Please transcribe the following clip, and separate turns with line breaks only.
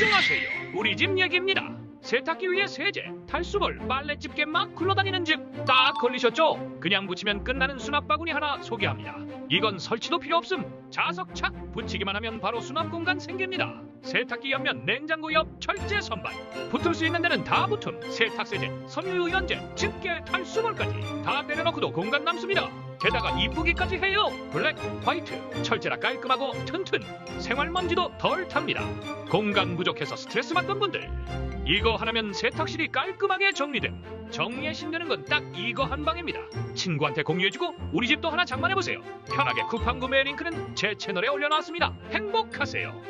걱정하세요. 우리 집 얘기입니다. 세탁기 위에 세제, 탈수물, 빨래 집게 막 굴러다니는 집 딱 걸리셨죠? 그냥 붙이면 끝나는 수납 바구니 하나 소개합니다. 이건 설치도 필요 없음. 자석착 붙이기만 하면 바로 수납 공간 생깁니다. 세탁기 옆면 냉장고 옆 철제 선반, 붙을 수 있는 데는 다 붙음. 세탁세제, 섬유유연제, 집게, 탈수물까지 다 때려넣고도 공간 남습니다. 게다가 이쁘기까지 해요. 블랙, 화이트, 철제라 깔끔하고 튼튼, 생활먼지도 덜 탑니다. 공간 부족해서 스트레스 받던 분들, 이거 하나면 세탁실이 깔끔하게 정리됨. 정리에 신드는 건 딱 이거 한 방입니다. 친구한테 공유해주고 우리 집도 하나 장만해보세요. 편하게 쿠팡 구매 링크는 제 채널에 올려놨습니다. 행복하세요.